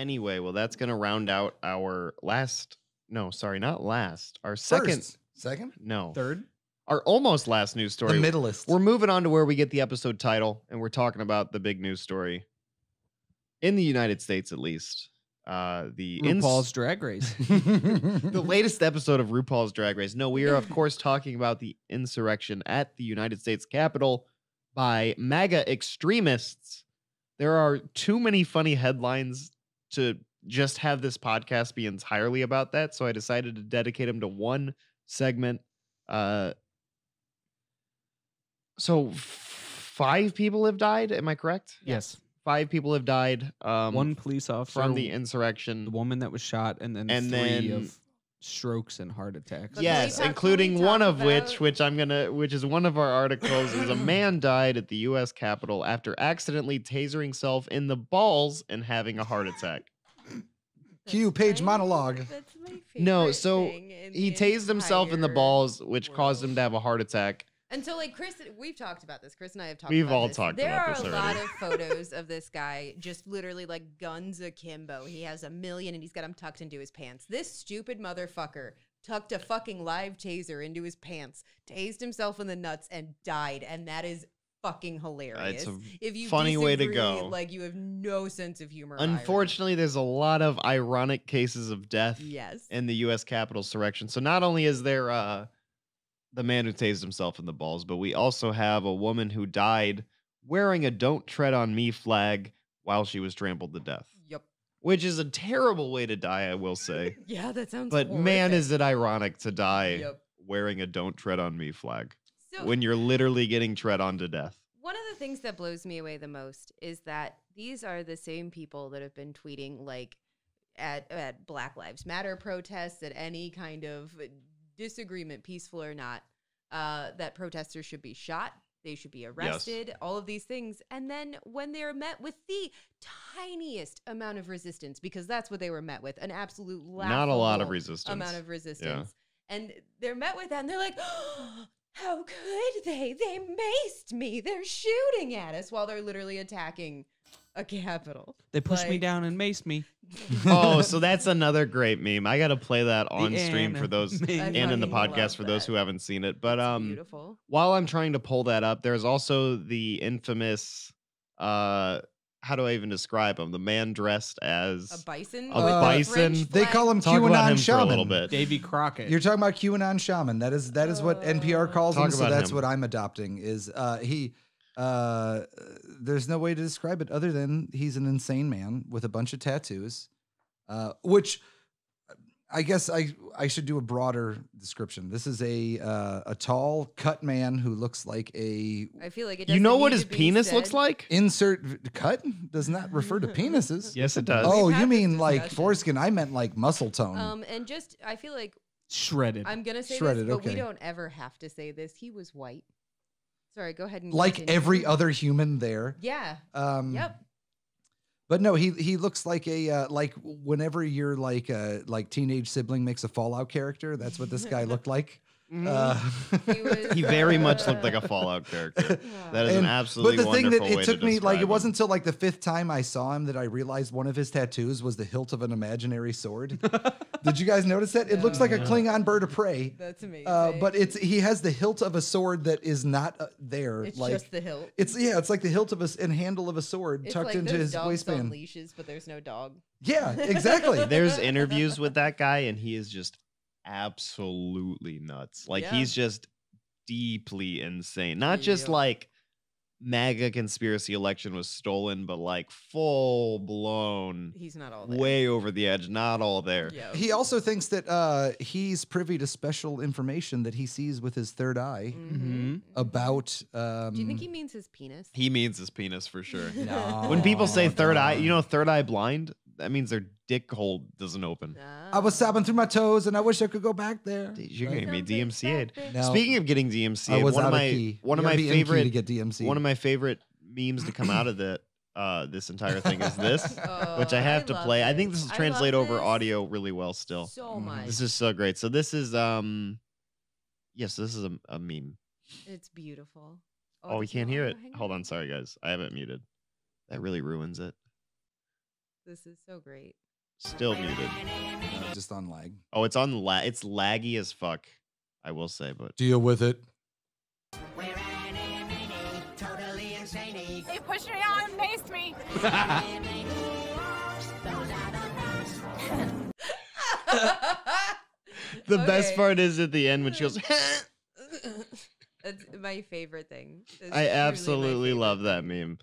Anyway, well, that's going to round out our last. No, sorry, not last. Our second. Second? No. Third? Our almost last news story. The middleist. We're moving on to where we get the episode title, and we're talking about the big news story in the United States, at least. The RuPaul's Drag Race. the latest episode of RuPaul's Drag Race. No, we are, of course, talking about the insurrection at the United States Capitol by MAGA extremists. There are too many funny headlines to just have this podcast be entirely about that, so I decided to dedicate them to one segment. So 5 people have died. Am I correct? Yes. 5 people have died. One police officer from the insurrection. the woman that was shot, and then three of strokes and heart attacks. But Yes, can including we talk one of about- which is one of our articles, is a man died at the U.S. Capitol after accidentally tasering himself in the balls and having a heart attack. Cue page monologue. That's my favorite No, so thing in he the tased himself in the entire balls, which caused him world. to have a heart attack. And so, like, Chris, we've talked about this. Chris and I have talked We've about all this. talked there about this are a lot already. of photos of this guy just literally like guns akimbo. He has 1 million and he's got them tucked into his pants. This stupid motherfucker tucked a fucking live taser into his pants, tased himself in the nuts, and died. And that is fucking hilarious. It's a if you funny way to disagree, go. Like, you have no sense of humor. or irony. Unfortunately, there's a lot of ironic cases of death Yes. in the U.S. Capitol insurrection. So not only is there the man who tased himself in the balls, but we also have a woman who died wearing a "Don't Tread on Me" flag while she was trampled to death, Yep. which is a terrible way to die, I will say. Yeah, that sounds But horrific. man, is it ironic to die Yep. wearing a "Don't Tread on Me" flag So, when you're literally getting tread on to death. one of the things that blows me away the most is that these are the same people that have been tweeting like at Black Lives Matter protests, at any kind of disagreement, peaceful or not, that protesters should be shot, they should be arrested, all of these things. And then when they're met with the tiniest amount of resistance, because that's what they were met with, an absolute Not a lot of laughable resistance. amount of resistance. And they're met with that and they're like, oh, how could they? They maced me. They're shooting at us while they're literally attacking a Capitol. They pushed me Like- down and maced me. Oh, so that's another great meme. I got to play that on The stream for those anime. and in the fucking podcast love for those that. who haven't seen it. But It's beautiful. while I'm trying to pull that up, there's also the infamous how do I even describe him? The man dressed as A bison. A with the bison. French They flag. call him talk about QAnon him for a shaman. little bit. Davy Crockett. You're talking about QAnon shaman. That is what NPR calls Talk him. So about that's him. what I'm adopting. Is he? There's no way to describe it other than he's an insane man with a bunch of tattoos, which I guess I should do a broader description. This is a tall, cut man who looks like a I feel like it. You know doesn't what need his to be penis looks said. like? insert cut. Does not refer to penises. Yes, it does. Oh, We've you had this mean like discussion. foreskin? I meant like muscle tone. And just I feel like Shredded. I'm gonna say Shredded, this, but okay. we don't ever have to say this. He was white. Sorry, go ahead and like continue. every other human there. Yeah. Yep. But no, he looks like a like whenever your like teenage sibling makes a Fallout character, that's what this guy looked like. He was. He very much looked like a Fallout character. That is an absolutely but the thing wonderful that way it took to me like describe it wasn't him. until like the 5th time I saw him that I realized one of his tattoos was the hilt of an imaginary sword. Did you guys notice that? It looks like a Klingon bird of prey. That's amazing. But he has the hilt of a sword that is not there. it's like just the hilt. it's like the hilt of and handle of a sword It's tucked like into those his dogs on waistband. leashes, but there's no dog. Yeah, exactly. There's interviews with that guy, and he is just absolutely nuts. Like Yeah. he's just deeply insane. Not just Yeah. like MAGA conspiracy election was stolen, but like full blown, He's not all there. way over the edge. Not all there. Yeah. He also thinks that he's privy to special information that he sees with his third eye Mhm. about. Do you think he means his penis? He means his penis for sure. No. When people say third eye, no. you know, third eye blind, that means their dick hole doesn't open. I was sobbing through my toes, and I wish I could go back there. You're Like, getting me DMCA'd. No. Speaking of getting I DMCA'd, was one of out of my key. one of You my gotta be in key favorite to get DMC. one of my favorite memes to come out of this entire thing is this, which I have to love play. I think this will I translate love over this audio really well still. so much. This is so great. So this is yes, this is a meme. It's beautiful. Oh, we there's can't no- hear it. hang Hold on, sorry guys. I have it muted. That really ruins it. This is so great. Still muted. Just on lag. Oh, it's on it's laggy as fuck. I will say, but Deal with it. They pushed me out and maced me. the best Okay. part is at the end when she goes. That's my favorite thing. That's I truly my absolutely favorite love that thing. meme.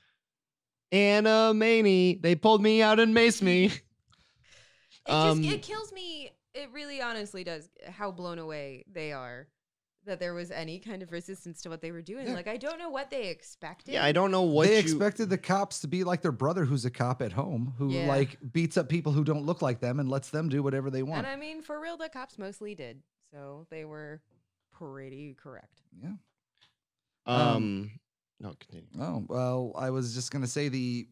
Anna Maney, they pulled me out and maced me. It kills me. It really honestly does how blown away they are that there was any kind of resistance to what they were doing. Yeah. Like, I don't know what they expected. Yeah, I don't know what They you expected the cops to be like their brother who's a cop at home who Yeah. like beats up people who don't look like them and lets them do whatever they want. And I mean, for real, the cops mostly did. So they were pretty correct. Yeah. No, continue. Oh, well, I was just going to say the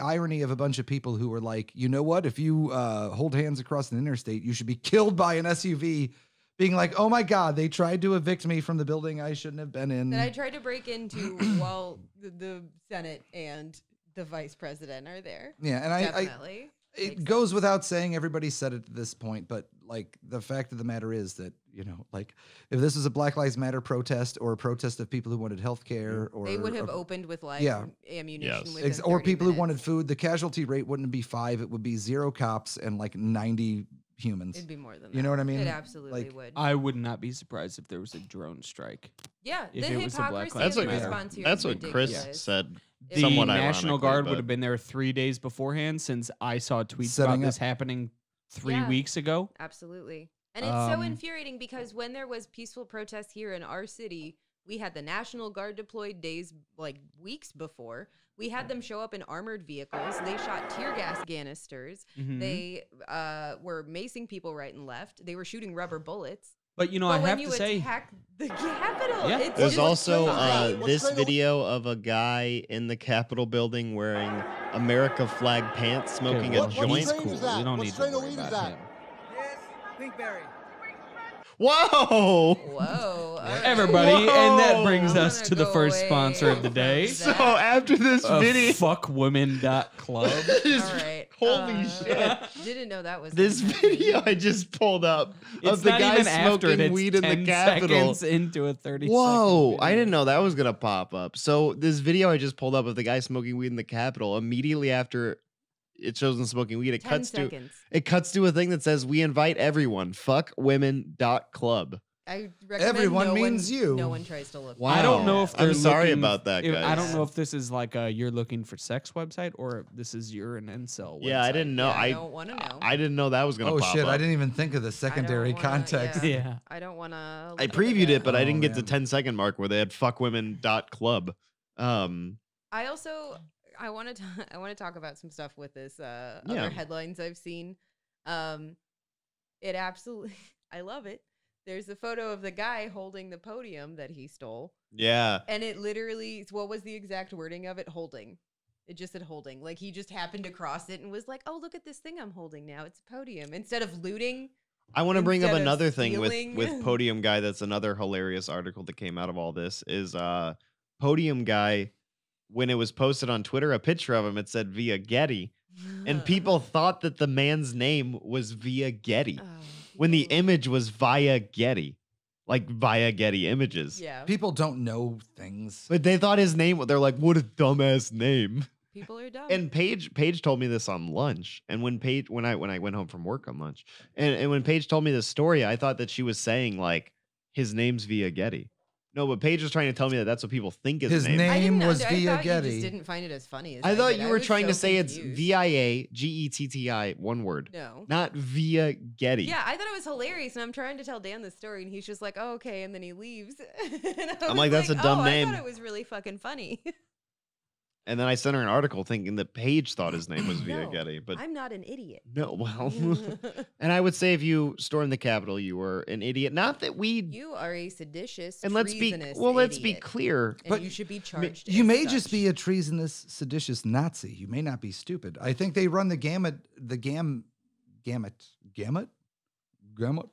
irony of a bunch of people who were like, you know what? If you hold hands across an interstate, you should be killed by an SUV, being like, oh my God, they tried to evict me from the building I shouldn't have been in. That I tried to break into while the Senate and the vice president are there. Yeah, and Definitely. it Makes goes without saying, everybody said it at this point, but like the fact of the matter is that, like if this was a Black Lives Matter protest or a protest of people who wanted health care or They would have opened with live ammunition Yes. within or 30 people who minutes. wanted food, the casualty rate wouldn't be 5, it would be 0 cops and like 90 humans. It'd be more than that. You know what I mean? It absolutely Like, would. I would not be surprised if there was a drone strike. Yeah, if the it was a Black hypocrisy Lives of the Matter. response here That's is what Chris ridiculous. said. It The Somewhat National ironically, Guard but- would have been there 3 days beforehand, since I saw tweets Setting about this up. happening 3 Yeah. weeks ago. Absolutely. And it's so Um, infuriating because when there was peaceful protests here in our city, we had the National Guard deployed weeks before. We had them show up in armored vehicles. They shot tear gas canisters. Mhm. They were macing people right and left. They were shooting rubber bullets. But But I when have you to say, attack the Capitol, Yeah. it's There's just also fine. this video of a guy in the Capitol building wearing America flag pants, smoking a what joint. strain is that? We don't need to worry about him. Whoa! Whoa. all right. Everybody, and that Whoa. brings I'm us gonna to the go first away sponsor of the from day. that. So after this video, Fuckwomen.club. All right. Holy shit. Didn't know that was This gonna happen. video I just pulled up It's of the not guy even after it. smoking It's weed in the 10 Capitol. seconds into a 30 Whoa, second I video. didn't know that was gonna pop up. So this video I just pulled up of the guy smoking weed in the Capitol, immediately after it shows him smoking weed, 10 seconds. it cuts to a thing that says, "We invite everyone, fuckwomen.club." I recommend Everyone no means one, you. No one tries to look. Wow. I don't know if I'm they're sorry looking- about that, if- I guys. don't know if this is like a you're looking for sex website or this is you're an incel website. Yeah, I didn't know. Yeah, I I don't want to know. I didn't know that was gonna oh pop shit, up. I didn't even think of the I secondary don't wanna- context. Yeah. I don't want to. I previewed it, but I Oh, didn't get the man. 10-second mark where they had fuckwomen.club. I also I want to talk about some stuff with this Yeah. other headlines I've seen. It absolutely I love it. There's a photo of the guy holding the podium that he stole, Yeah. and it literally, what was the exact wording of it? Holding. It just said holding. Like he just happened to cross it and was like, "Oh, look at this thing I'm holding now. It's a podium." Instead of looting. I want to bring up Instead of another thing stealing. with Podium Guy. That's another hilarious article that came out of all this is Podium Guy. When it was posted on Twitter, a picture of him, it said via Getty, and people thought that the man's name was via Getty Oh, when the people- image was via Getty, like via Getty Images. Yeah. People don't know things. But they thought his name. They're like, "What a dumbass name." People are dumb. And Paige told me this on lunch, and when I went home from work on lunch, and when Paige told me this story, I thought that she was saying like his name's via Getty. No, but Paige was trying to tell me that that's what people think His name. I name didn't was under- I via thought You Getty. just didn't find it as funny as I thought did. you I were was trying to so say it's confused. VIAGETTI, one word, No. not via Getty. Yeah, I thought it was hilarious, and I'm trying to tell Dan the story, and he's just like, "Oh, okay," and then he leaves. And I I'm was like, "That's a dumb "Oh, name." I thought it was really fucking funny. And then I sent her an article thinking that Paige thought his name was via No, Getty, but I'm not an idiot. no, well. And I would say if you stormed the Capitol, you were an idiot. Not that we. You are a seditious, And let's be treasonous let's be idiot, clear. and But you should be charged. You as may just such. be a treasonous, seditious Nazi. You may not be stupid. I think they run the gamut.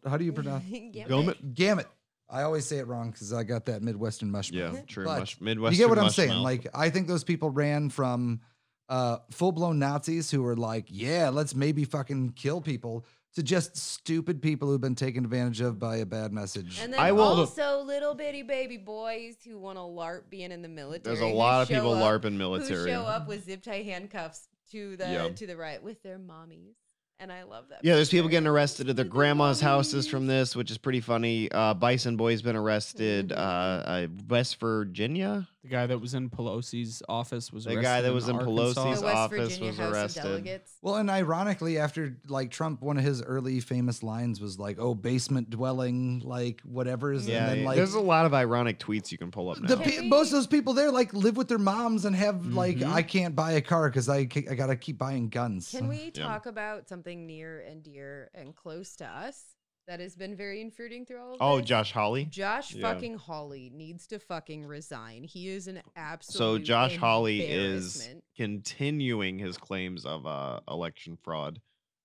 How do you pronounce Gambit. gamut? I always say it wrong because I got that Midwestern mushmouth. Yeah, true. But Midwestern. you get what I'm saying? mushmouth. Like, I think those people ran from full-blown Nazis who were like, yeah, let's maybe fucking kill people, to just stupid people who've been taken advantage of by a bad message. And then I will- also little bitty baby boys who want to LARP being in the military. There's a who lot of show people up- LARPing military. Who show up with zip tie handcuffs to the Yep. to the riot with their mommies. And I love that. Yeah, there's people picture. getting arrested at their With grandma's houses mommies. from this, which is pretty funny. Bison Boy's been arrested. West Virginia, The guy that was in Pelosi's office was The arrested. guy that was in Arkansas. Pelosi's The West office Virginia was House arrested. of Delegates. Well, and ironically, after like Trump, one of his early famous lines was like, "Oh, basement dwelling, like whatever's." Yeah, and then like there's a lot of ironic tweets you can pull up now. most of those people there like live with their moms and have like, Mhm. I can't buy a car because I gotta keep buying guns. Can we Yeah. talk about something near and dear and close to us that has been very infuriating through all of Oh, this? Josh Hawley. Josh Yeah. fucking Hawley needs to fucking resign. He is an absolute So Josh Hawley is embarrassment. continuing his claims of election fraud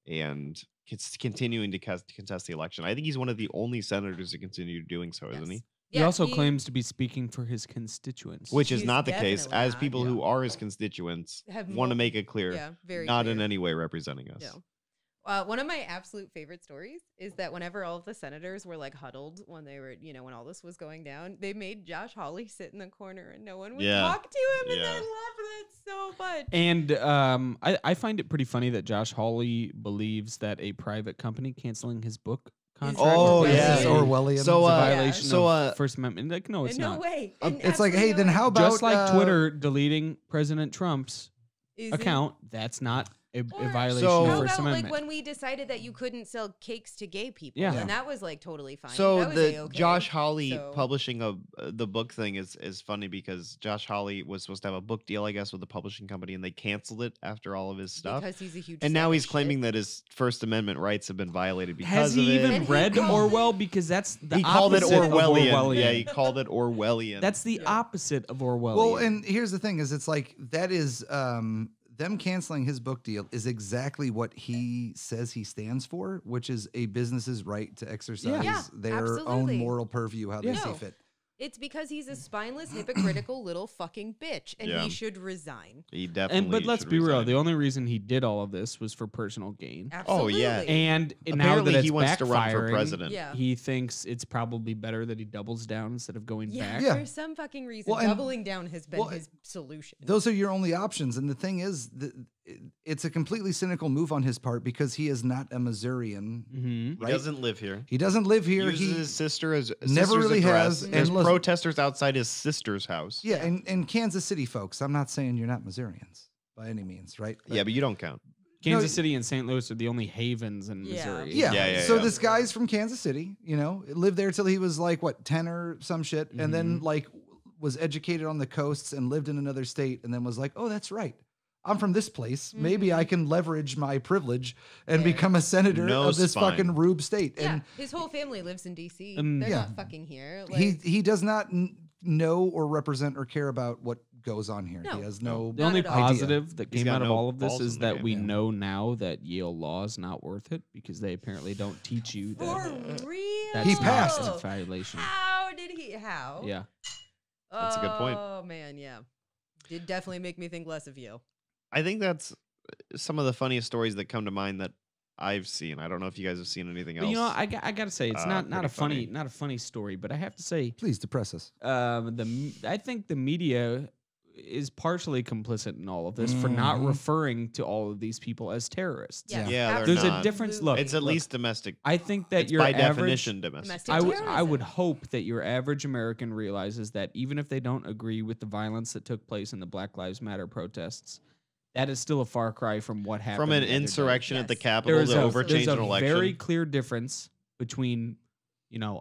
and continuing to contest the election. I think he's one of the only senators to continue doing so, isn't he? Yes. He Yeah, also claims to be speaking for his constituents. Which is He's not the case, definitely as not. people who are his constituents Have want to multi- make it clear, Yeah, very not in clear. any way representing us. No. One of my absolute favorite stories is that whenever all of the senators were like huddled when they were, when all this was going down, they made Josh Hawley sit in the corner and no one would Yeah. talk to him. And Yeah. I love that so much. And I find it pretty funny that Josh Hawley believes that a private company canceling his book contract Oh, is yeah. a Orwellian. So, violation so, of First Amendment. Like, no, it's no not. way. it's like, hey, then how about Just like Twitter deleting President Trump's Is account, that's not a Or violation So- of How First about Amendment. like when we decided that you couldn't sell cakes to gay people? Yeah. And that was like totally fine. So That was the A-okay. Josh Hawley So- publishing the book thing is funny because Josh Hawley was supposed to have a book deal, I guess, with the publishing company, and they canceled it after all of his stuff. Because he's a huge And now sack he's of claiming shit. that his First Amendment rights have been violated because Has he of even it. And he read called Orwell? it- Because that's the He called it opposite of Orwellian. Yeah, he called it Orwellian. That's the Yeah. opposite of Orwellian. Well, and here's the thing: is it's like that is them canceling his book deal is exactly what he says he stands for, which is a business's right to exercise Yeah, their absolutely. own moral purview how they Yeah. see No. fit. It's because he's a spineless, hypocritical little fucking bitch, and Yeah. he should resign. He definitely. but let's should be real. resign. The only reason he did all of this was for personal gain. Oh, yeah. Absolutely. And now Apparently, that it's he wants to run for backfiring, president. Yeah. he thinks it's probably better that he doubles down instead of going Yeah, back. Yeah. for some fucking reason, Well, and- doubling down has been well, his solution. Those are your only options. And the thing is, it's a completely cynical move on his part because he is not a Missourian. Mm-hmm. He right? doesn't live here. He doesn't live here. Uses He his sister as never sister's really address. has, There's and listen- protesters outside his sister's house. yeah, and Kansas City folks. I'm not saying you're not Missourians by any means, right? Yeah, but you don't count. Kansas City and St. Louis are the only havens in Yeah. Missouri. Yeah. So yeah. this guy's from Kansas City, lived there till he was like what, 10 or some shit, and then like was educated on the coasts and lived in another state, and then was like, oh, that's right. I'm from this place. Maybe I can leverage my privilege and There. become a senator No of this spine. fucking rube state. Yeah, And his whole family lives in D.C. Um, They're yeah. not fucking here. Like, he does not know or represent or care about what goes on here. No. He has no. The Not only at all. positive that He's came got out of no all of this balls is in the that game. we Yeah. know now that Yale law is not worth it because they apparently don't teach you for that real. that's He not passed. a violation. How did he? How? Yeah. That's a good point. Oh man, yeah. Did definitely make me think less of you. I think that's some of the funniest stories that come to mind that I've seen. I don't know if you guys have seen anything else. But I gotta say it's not pretty a funny funny. not a funny story, but I have to say Please depress us. I think the media is partially complicit in all of this for not Mhm. referring to all of these people as terrorists. Yes, Yeah, they're There's a not. difference. Look, it's at look, least domestic. I think that It's your by average, definition domestic. Domestic I terrorism. would hope that your average American realizes that even if they don't agree with the violence that took place in the Black Lives Matter protests, that is still a far cry from what happened. From an the other day. insurrection at the Yes. Capitol There's to a, overchange there's an a election. very clear difference between,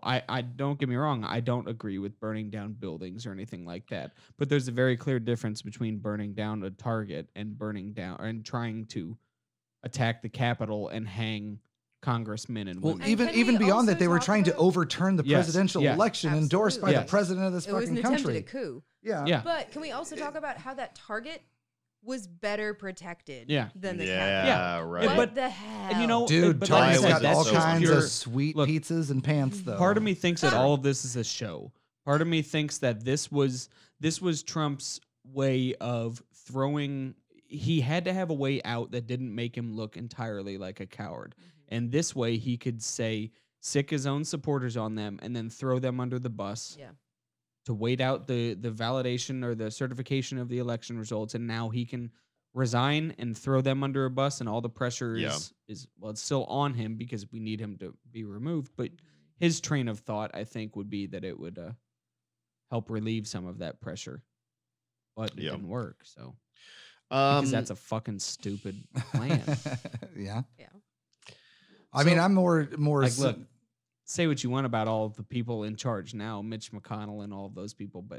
I don't get me wrong, I don't agree with burning down buildings or anything like that. But there's a very clear difference between burning down a target and burning down and trying to attack the Capitol and hang congressmen and Well, women. even can we even beyond that, also they were talk trying to about- overturn the Yes, presidential yeah. election endorsed by Absolutely. the president of this It was an fucking attempt country. at a coup. Yeah. Yeah. But can we also talk about how that target was better protected Yeah. than the yeah, Capitol? right. What but- the hell? and you know, Dude, but Target's like I Target's said, got that's all that's just kinds pure- of sweet look, pizzas and pants, though. Part of me thinks that all of this is a show. Part of me thinks that this was Trump's way of throwing. he had to have a way out that didn't make him look entirely like a coward. And this way he could say, sick his own supporters on them and then throw them under the bus to wait out the validation or the certification of the election results. And now he can resign and throw them under a bus, and all the pressure is well, it's still on him because we need him to be removed. But his train of thought, I think, would be that it would help relieve some of that pressure. But it didn't work, so because that's a fucking stupid plan. Yeah. I So, mean, I'm more like, look, say what you want about all of the people in charge now, Mitch McConnell and all of those people, but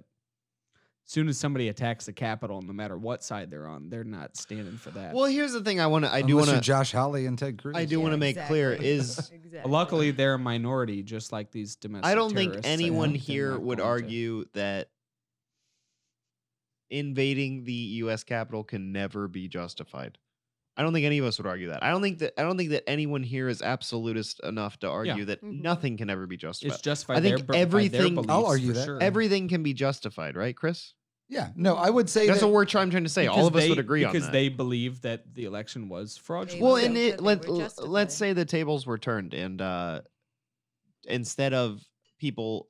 as soon as somebody attacks the Capitol, no matter what side they're on, they're not standing for that. Well, here's the thing. I unless do want you're to. Josh Hawley and Ted Cruz. I do want to make clear is exactly. Luckily, they're a minority, just like these domestic. I don't think terrorists. anyone They're here not would going to. argue that invading the U.S. Capitol can never be justified. I don't think any of us would argue that. I don't think that anyone here is absolutist enough to argue that nothing can ever be justified. It's justified. I think by their everything. beliefs, I'll argue for that. sure. Everything can be justified, right, Chris? Yeah. No, I would say That's that, what I'm trying to say. All of us would agree on that. because they believe that the election was fraudulent. Well, They and believe that they were let's justified. say the tables were turned, and instead of people,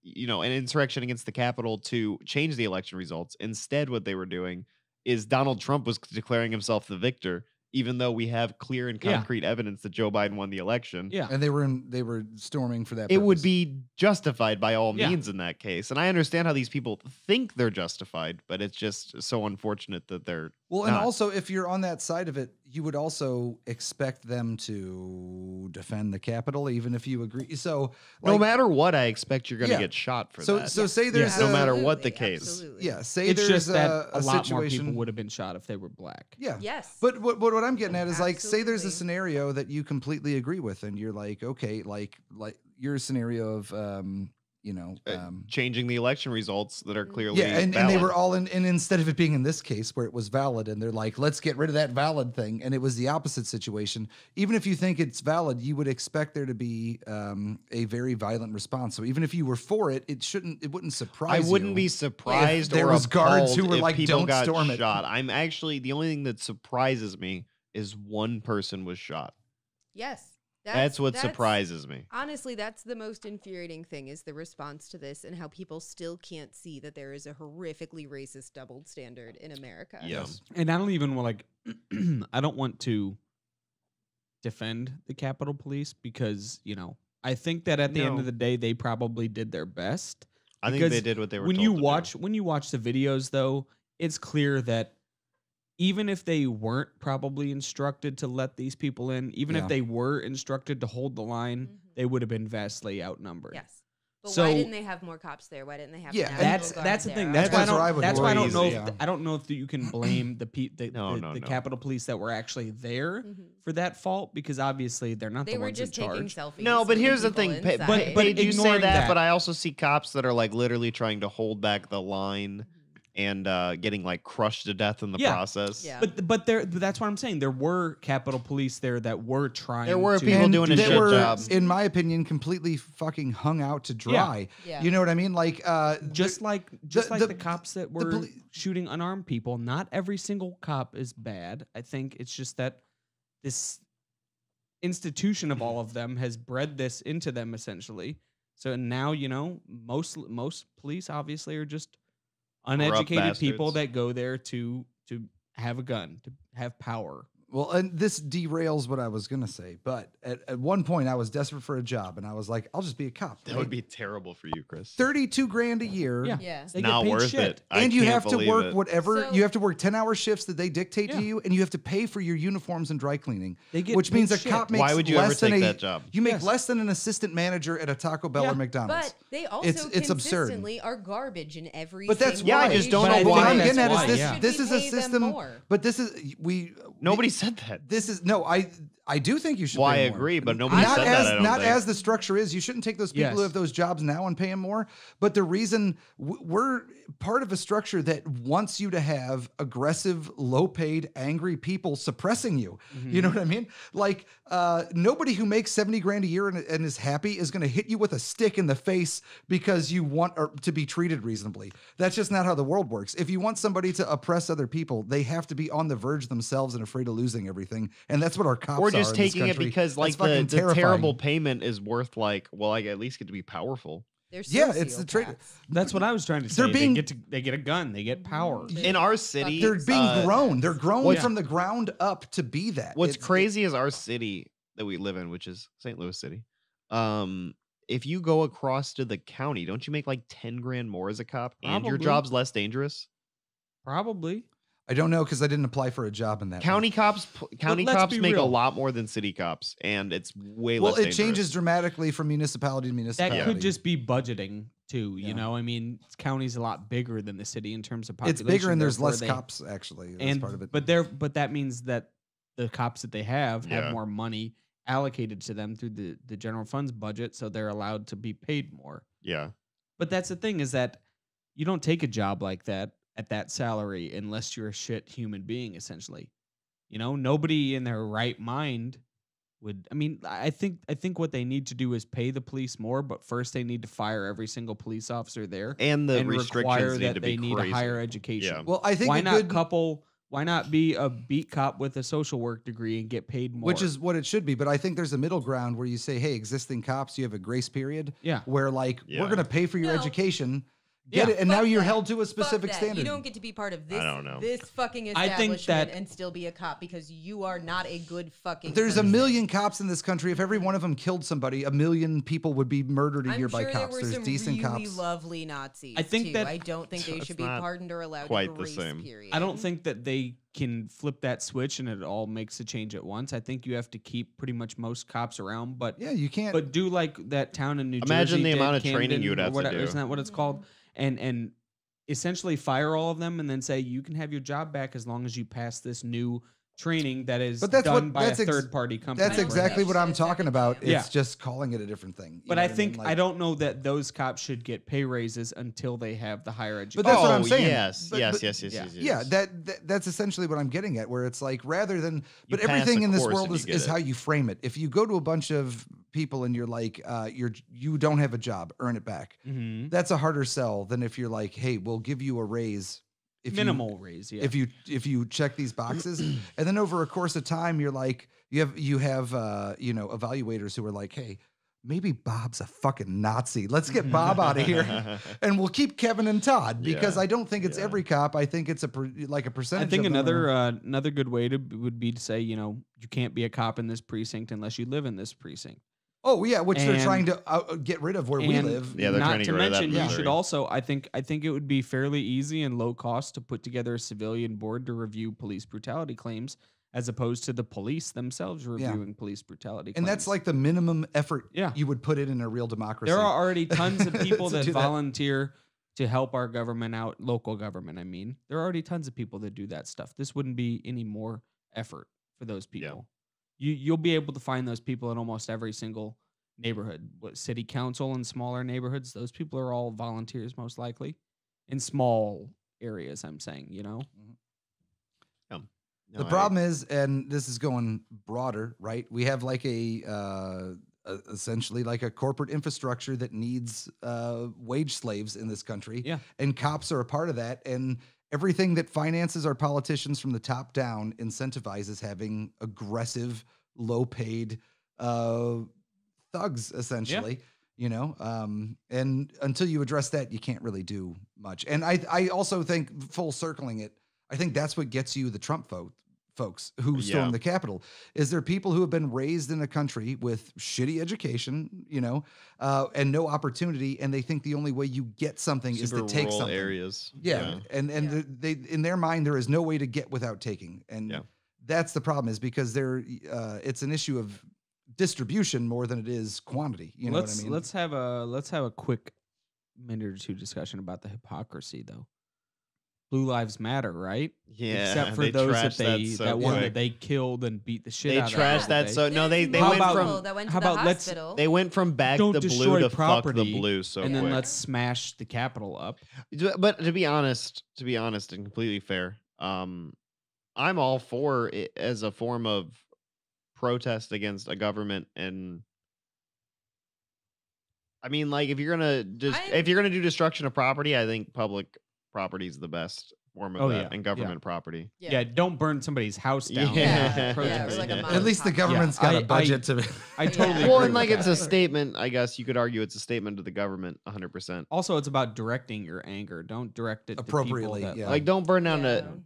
an insurrection against the Capitol to change the election results, instead what they were doing is Donald Trump was declaring himself the victor, even though we have clear and concrete evidence that Joe Biden won the election. Yeah. and they were storming for that. It would purpose. be justified by all Yeah. means in that case. And I understand how these people think they're justified, but it's just so unfortunate that they're Well, and not. also, if you're on that side of it, you would also expect them to defend the Capitol, even if you agree. So, no like, matter what, I expect you're going to Yeah. get shot for so that. so say there's no a, matter what the Absolutely, case. absolutely. yeah, say It's there's just that a lot more situation. people would have been shot if they were black. Yeah. Yes. But what I'm getting at is like, say there's a Absolutely. scenario that you completely agree with, and you're like, okay, like your scenario of Changing the election results that are clearly yeah, and they valid. were all in, and instead of it being in this case where it was valid, and they're like, let's get rid of that valid thing, and it was the opposite situation. Even if you think it's valid, you would expect there to be a very violent response. So even if you were for it, it wouldn't surprise I you. wouldn't be surprised there or was guards who appalled were if like, people "Don't got storm it." shot. I'm actually the only thing that surprises me is one person was shot. Yes. That's what surprises me. Honestly, that's the most infuriating thing is the response to this and how people still can't see that there is a horrifically racist double standard in America. Yeah. And I don't even want I don't want to defend the Capitol Police because, I think that at the end No. of the day they probably did their best. I think Because they did what they were when told you to do. watch the videos though, it's clear that even if they weren't probably instructed to let these people in, even Yeah. if they were instructed to hold the line, Mhm. they would have been vastly outnumbered. Yes. But So- why didn't they have more cops there? Why didn't they have Yeah, an and That's National that's the Guard thing. there? That's why I That's where I don't. would That's why I don't know. worry, If, yeah. I don't know if you can blame the No. Capitol Police that were actually there Mhm. for that fault because obviously they're not They the were ones just in taking charge. selfies. No, but with here's the people thing. inside. But You say ignoring that, that- but I also see cops that are like literally trying to hold back the line and getting like crushed to death in the Yeah. process. Yeah. But that's what I'm saying. There were Capitol Police there that were trying. There were to people And doing a they shit were, job. in my opinion, completely fucking hung out to dry. Yeah. You know what I mean? Like, just like the- the cops that the were poli- shooting unarmed people. Not every single cop is bad. I think it's just that this institution of all of them has bred this into them essentially. So now most police obviously are just uneducated people bastards. that go there to have a gun, to have power. Well, and this derails what I was gonna say, but at one point I was desperate for a job, and I was like, I'll just be a cop. That right? would be terrible for you, Chris. $32,000 a year. Yeah. Yeah. They get Not paid worth shit. it. I And you can't have to believe work it. whatever So- you have to work 10-hour shifts that they dictate Yeah. to you, and you have to pay for your uniforms and dry cleaning. They get which paid means a shit. cop makes Why would you less ever than take a, that job? You make Yes. less than an assistant manager at a Taco Bell Yeah. or McDonald's. But they also It's absurd. consistently are garbage in every But that's single why. I way. just don't But know I think What I'm that's getting at why, is this. yeah. This Should is we a pay them system. more? But this is Nobody said that. This is no. I do think you should. Well, I pay more. agree, but nobody not said as that. I don't not think. as the structure is. You shouldn't take those people who Yes. have those jobs now and pay them more. But the reason we're part of a structure that wants you to have aggressive, low-paid, angry people suppressing you. You know what I mean? Like nobody who makes 70 grand a year and is happy is going to hit you with a stick in the face because you want to be treated reasonably. That's just not how the world works. If you want somebody to oppress other people, they have to be on the verge themselves and afraid of losing everything. And that's what our cops Or are just in this taking it country. because like That's fucking the terrifying. terrible payment is worth like, well, I at least get to be powerful. They're Yeah, it's the trade. sociopaths. That's what I was trying to say. They're being- they get a gun. They get power. In our city, They're being grown. They're grown what's- from the ground up to be that. What's It's- crazy is our city that we live in, which is St. Louis City. If you go across to the county, don't you make like 10 grand more as a cop, and your Probably. job's less dangerous? Probably. I don't know because I didn't apply for a job in that. County cops, county let's cops be make a real. lot more than city cops, and it's way Well, less. it dangerous. changes dramatically from municipality to That municipality. could just be budgeting too. Yeah. You know, I mean, county's a lot bigger than the city in terms of It's population. bigger and there's therefore less they- cops actually. That's And part of it. but that means that the cops that they have Yeah. more money allocated to them through the general funds budget, so they're allowed to be paid more. Yeah, But that's the thing is that you don't take a job like that at that salary unless you're a shit human being, essentially. You know, nobody in their right mind would. I mean, I think what they need to do is pay the police more, but first they need to fire every single police officer there and the and restrictions require need that to they be need crazy. a higher education. Yeah. well, I think Why a not good, Why not be a beat cop with a social work degree and get paid more? which is what it should be. But I think there's a middle ground where you say, hey, existing cops, you have a grace period yeah. where like Yeah. we're going to pay for your No. education, get Yeah. it, and now Fuck you're that. held to a Fuck specific that. standard. You don't get to be part of this don't know. this fucking I think establishment that- and still be a cop because you are not a good fucking There's a person. million cops in this country. If every one of them killed somebody, a million people would be murdered a I'm year by sure cops. there were There's some decent really cops. lovely Nazis. I think too. that- I don't think they It's should be not pardoned or allowed quite a the grace same. period. I don't think that they can flip that switch and it all makes a change at once. I think you have to keep pretty much most cops around, but Yeah, you can't. but do like that town in New Jersey. Imagine the did, amount of training Camden you would or have to whatever, do. Isn't that what it's called? And essentially fire all of them and then say you can have your job back as long as you pass this new training that is But that's done what- by that's a ex- third party company. That's I don't exactly think what they I'm should have talking second about. chance. It's just calling it a different thing. You But know I what think mean? I Like- don't know that those cops should get pay raises until they have the higher education. But that's what I'm Oh, saying. Yes, But- yes, but- yes, yes, yeah. yes, Yeah, yes. that's essentially what I'm getting at, where it's like rather than, You but pass everything a in this course world and you is, get is it. how you frame it. If you go to a bunch of people and you're like, you don't have a job, earn it back. Mhm. That's a harder sell than if you're like, hey, we'll give you a raise. If Minimal raise, yeah. if you check these boxes, and then over a course of time, you're like, you have evaluators who are like, hey, maybe Bob's a fucking Nazi. Let's get Bob out of here. And we'll keep Kevin and Todd because Yeah. I don't think it's Yeah. every cop. I think it's a percentage. I think of them are- another good way to would be to say, you know, you can't be a cop in this precinct unless you live in this precinct. Oh yeah, which they're and- trying to get rid of where we And live. Yeah, they're not trying to to get rid of that mention, in you Missouri. should also. I think it would be fairly easy and low cost to put together a civilian board to review police brutality claims, as opposed to the police themselves reviewing police brutality claims. And that's like the minimum effort Yeah. you would put in a real democracy. there are already tons of people To that do that. volunteer to help our government out, local government. I mean, there are already tons of people that do that stuff. This wouldn't be any more effort for those Yeah. people. You'll be able to find those people in almost every single neighborhood. What city council in smaller neighborhoods? Those people are all volunteers, most likely, in small areas. I'm saying, you know. The problem is, and this is going broader, right? We have like essentially like a corporate infrastructure that needs wage slaves in this country. Yeah. And cops are a part of that. And everything that finances our politicians from the top down incentivizes having aggressive, low paid thugs, essentially. You know, and until you address that, you can't really do much. And I also think, full circling it, I think that's what gets you the Trump folks who storm Yeah. the Capitol. Is there people who have been raised in a country with shitty education, you know, and no opportunity, and they think the only way you get something is Super to take rural something. areas. Yeah, and Yeah. they in their mind there is no way to get without taking, and Yeah. that's the problem. Is because it's an issue of distribution more than it is quantity. You know what I mean? Let's have a quick minute or two discussion about the hypocrisy, though. Blue Lives Matter, right? Yeah, Except for they those trashed that so one quick. that they killed and beat the shit They out of. trashed that so no they There's went multiple from that went to how the about let's- hospital. they went from back Don't the blue destroy to fuck the property, blue so and quick. then let's smash the Capitol up. But to be honest and completely fair, I'm all for it as a form of protest against a government. And I mean, like, if you're gonna do destruction of property, I think public property is the best form of Oh, that, yeah, and yeah. government property. Yeah, don't burn somebody's house down. Yeah. for Yeah, protesting. or like a Yeah. mom At least the and pop government's shop. got I- a budget to. I totally Yeah. Well, agree and like with it's a that. statement. I guess you could argue it's a statement to the government, 100%. Also, it's about directing your anger. Don't direct it Appropriately, To people that, yeah. Like, don't burn down Yeah. the.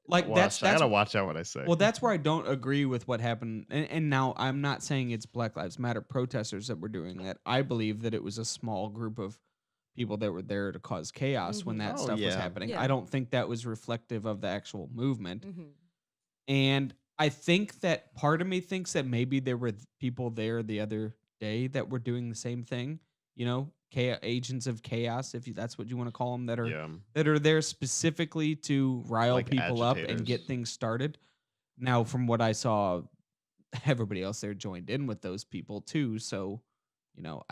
like I that's gotta watch out what I say. well, that's where I don't agree with what happened. And now I'm not saying it's Black Lives Matter protesters that were doing that. I believe that it was a small group of people that were there to cause chaos when Mhm. that Oh, stuff was yeah. happening. Yeah. I don't think that was reflective of the actual movement. Mhm. And I think that part of me thinks that maybe there were people there the other day that were doing the same thing. You know, agents of chaos, if that's what you want to call them, that are there specifically to rile Like people up and agitators. get things started. Now, from what I saw, everybody else there joined in with those people too. So, you know,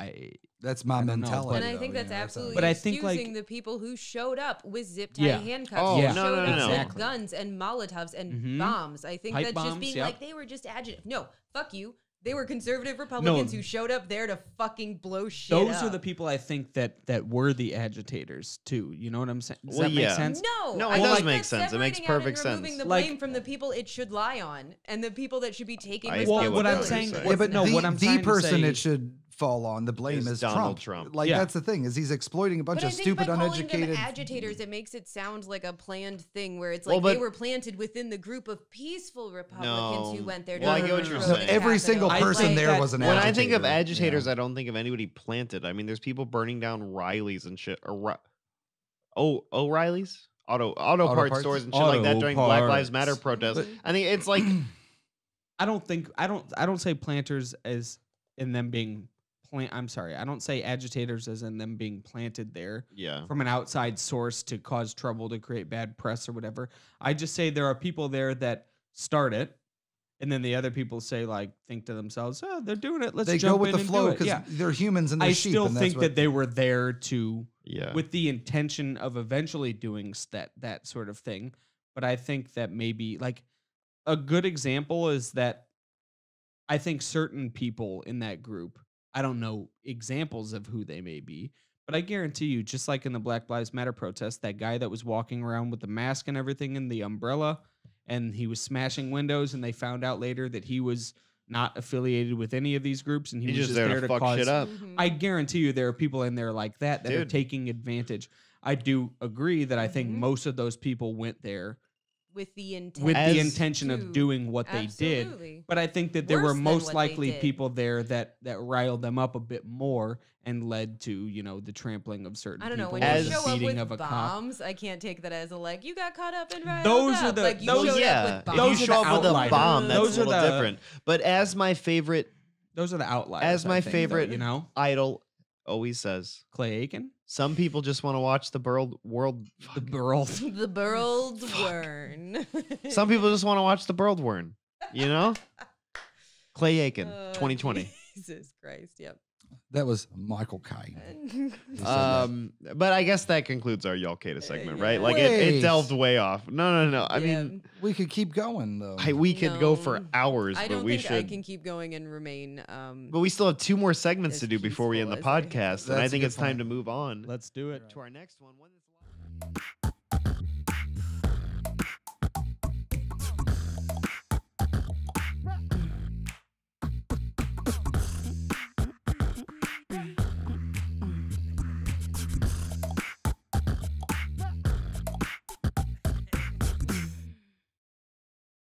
That's my I don't know, mentality. And I though, think you that's know, absolutely But I think, excusing like- the people who showed up with zip tie Yeah. handcuffs, Oh, who yeah. no, showed no, up no. with Exactly. guns and Molotovs and Mhm. bombs. I think Pipe that's just bombs, being yep. like they were just agitated. No, fuck you. They were conservative Republicans No. who showed up there to fucking blow shit those up. are the people I think that were the agitators too. You know what I'm saying? Does Well, that make yeah. sense? No, No, I it think does that's make sense. It makes separating out and perfect removing sense. the Like- blame from the people it should lie on and the people that should be taking I get Well, what what I'm you're saying, saying. Yeah, but no, the, what I'm the trying to person say- it should fall on the blame Is is Donald Trump. Trump. Like Yeah. that's the thing is he's exploiting a bunch But I of think stupid, by calling uneducated. them agitators, it makes it sound like a planned thing where it's Well, like they but- were planted within the group of peaceful Republicans who No. went there to Well, I get what you're overthrow saying. the Every Capitol. single I person think there that was an When agitator. I think of agitators, Yeah. I don't think of anybody planted. I mean, there's people burning down Riley's and shit. O'Reilly's? Auto parts parts? stores and shit like that Auto during Black Lives parts. Matter protests. But- I think it's like I don't say planters as in them being I'm sorry. I don't say agitators as in them being planted there yeah. from an outside source to cause trouble, to create bad press or whatever. I just say there are people there that start it, and then the other people say, like, think to themselves, "Oh, they're doing it. Let's They jump go with in the and flow do it." because Yeah. they're humans and they're I sheep. still and that's think what, that they were there to Yeah. with the intention of eventually doing that sort of thing. But I think that maybe like a good example is that I think certain people in that group, I don't know examples of who they may be, but I guarantee you, just like in the Black Lives Matter protest, that guy that was walking around with the mask and everything and the umbrella, and he was smashing windows, and they found out later that he was not affiliated with any of these groups, and he He's was just there to fuck cause shit up. Mhm. I guarantee you there are people in there like that that are Dude. taking advantage. I do agree that I think Mhm. most of those people went there with the intent with the As- intention to- of doing what they did. Absolutely. But I think that there were Worse than most what they likely did. people there that riled them up a bit more and led to, you know, the trampling of certain I don't know. people When or As- you the show up beating with of a cop. bombs, I can't take that as a like you got caught up and riled Those up. are the- like you those- showed yeah. up with If bombs. you Those are show the up with a outliers. bomb, that's Those a are little the- different. But as my favorite Those are the outliers. As I my think, though, favorite- you know, idol always says, Clay Aiken, some people just want to watch the world. the Burl. the burled wern. Some people just want to watch the world whirn. You know? Clay Aiken, 2020. Jesus Christ. Yep. that was Michael Caine. But I guess that concludes our Y'all Qaeda segment, right? yeah. Like it Wait. delved way off. No. I Yeah. mean, We could keep going though. we could go for No. hours, I but don't we think I should. can keep going and remain. But we still have 2 more segments as to do before we end the peaceful as I- podcast, and I That's a think good it's time point. to move on Let's do it. to our next one.